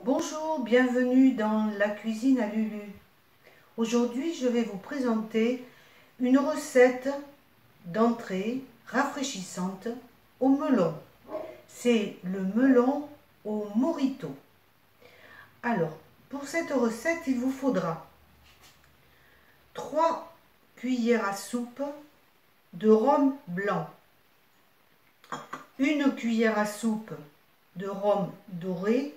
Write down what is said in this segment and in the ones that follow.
Bonjour, bienvenue dans la cuisine à Lulu. Aujourd'hui, je vais vous présenter une recette d'entrée rafraîchissante au melon. C'est le melon au morito. Alors, pour cette recette, il vous faudra 3 cuillères à soupe de rhum blanc, 1 cuillère à soupe de rhum doré,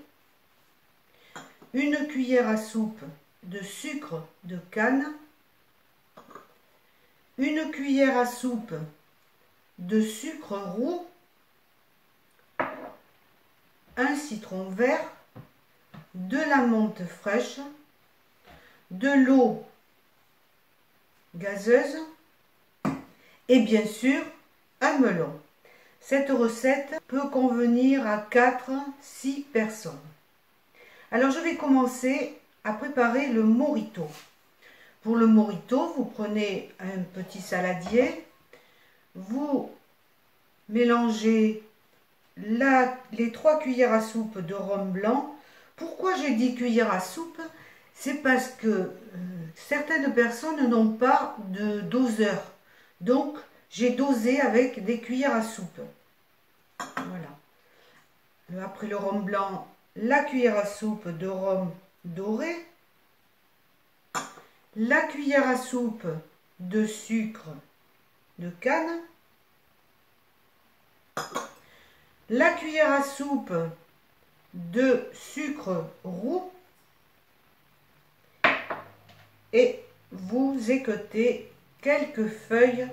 1 cuillère à soupe de sucre de canne, 1 cuillère à soupe de sucre roux, 1 citron vert, de la menthe fraîche, de l'eau gazeuse et bien sûr un melon. Cette recette peut convenir à 4-6 personnes. Alors je vais commencer à préparer le morito. Pour le morito, vous prenez un petit saladier, vous mélangez les 3 cuillères à soupe de rhum blanc. Pourquoi j'ai dit cuillère à soupe? C'est parce que certaines personnes n'ont pas de doseur. Donc j'ai dosé avec des cuillères à soupe. Voilà. Après le rhum blanc, la cuillère à soupe de rhum doré, la cuillère à soupe de sucre de canne, la cuillère à soupe de sucre roux et vous équeutez quelques feuilles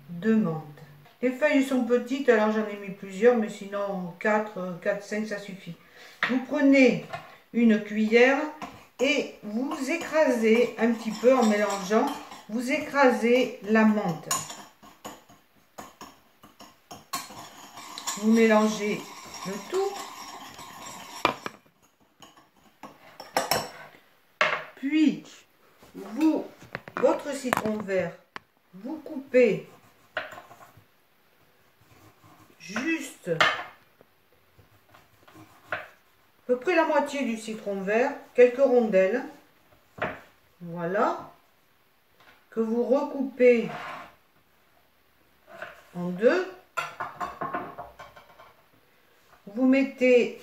de menthe. Les feuilles sont petites, alors j'en ai mis plusieurs, mais sinon 4-5 ça suffit. Vous prenez une cuillère et vous écrasez un petit peu en mélangeant, vous écrasez la menthe. Vous mélangez le tout. Puis, votre citron vert, vous coupez juste à peu près la moitié du citron vert, quelques rondelles, voilà, que vous recoupez en deux. Vous mettez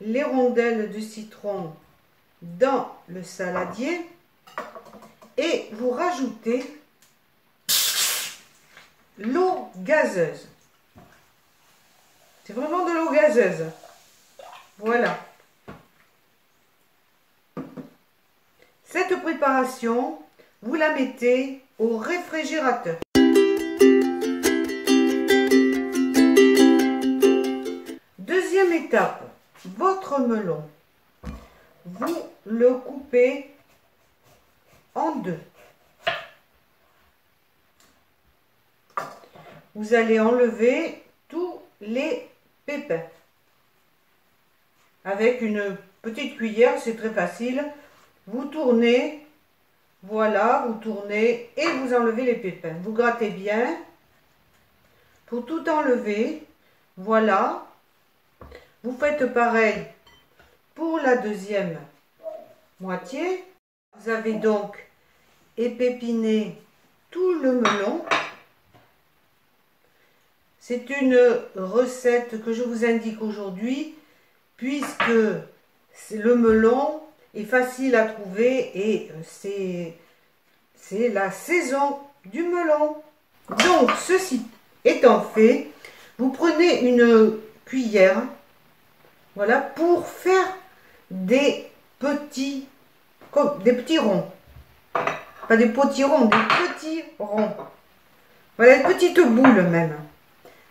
les rondelles de citron dans le saladier et vous rajoutez l'eau gazeuse. C'est vraiment de l'eau gazeuse. Voilà. Cette préparation, vous la mettez au réfrigérateur. Deuxième étape, votre melon, vous le coupez en deux. Vous allez enlever tous les pépins. Avec une petite cuillère, c'est très facile. Vous tournez, voilà, vous tournez et vous enlevez les pépins. Vous grattez bien pour tout enlever. Voilà. Vous faites pareil pour la deuxième moitié. Vous avez donc épépiné tout le melon. C'est une recette que je vous indique aujourd'hui, puisque le melon est facile à trouver et c'est la saison du melon. Donc, ceci étant fait, vous prenez une cuillère, voilà, pour faire des petits ronds. Pas des potirons, des petits ronds. Voilà, une petite boule même.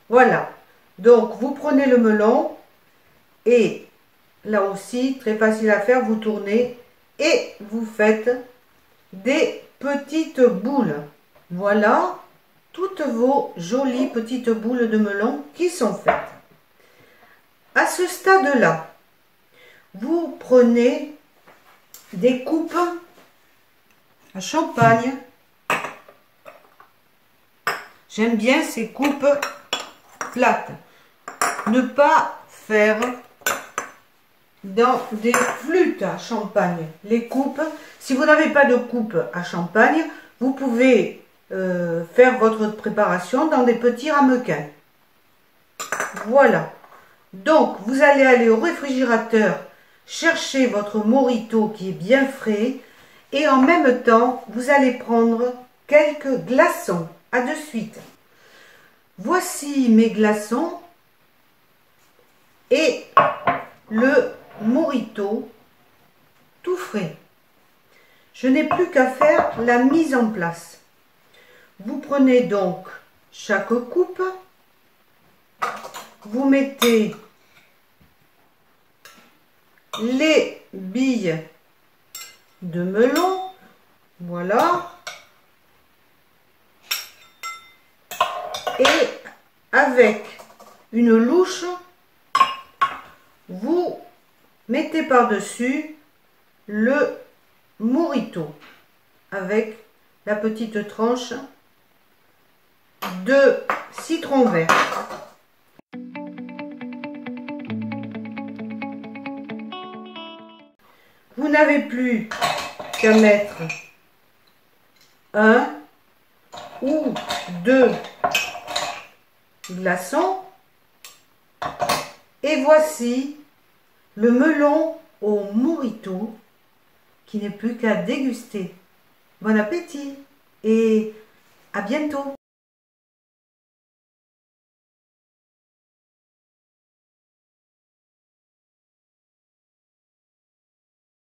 Voilà. Donc, vous prenez le melon et là aussi, très facile à faire, vous tournez et vous faites des petites boules. Voilà, toutes vos jolies petites boules de melon qui sont faites. À ce stade-là, vous prenez des coupes à champagne. J'aime bien ces coupes plates. Ne pas faire dans des flûtes à champagne. Les coupes, si vous n'avez pas de coupe à champagne, vous pouvez faire votre préparation dans des petits ramequins. Voilà. Donc, vous allez aller au réfrigérateur chercher votre Morito qui est bien frais et en même temps, vous allez prendre quelques glaçons. À de suite. Voici mes glaçons et le Morito tout frais. Je n'ai plus qu'à faire la mise en place. Vous prenez donc chaque coupe, vous mettez les billes de melon, voilà, et avec une louche, vous mettez par-dessus le Morito avec la petite tranche de citron vert. Vous n'avez plus qu'à mettre un ou deux glaçons et voici le melon au Morito qui n'est plus qu'à déguster. Bon appétit et à bientôt!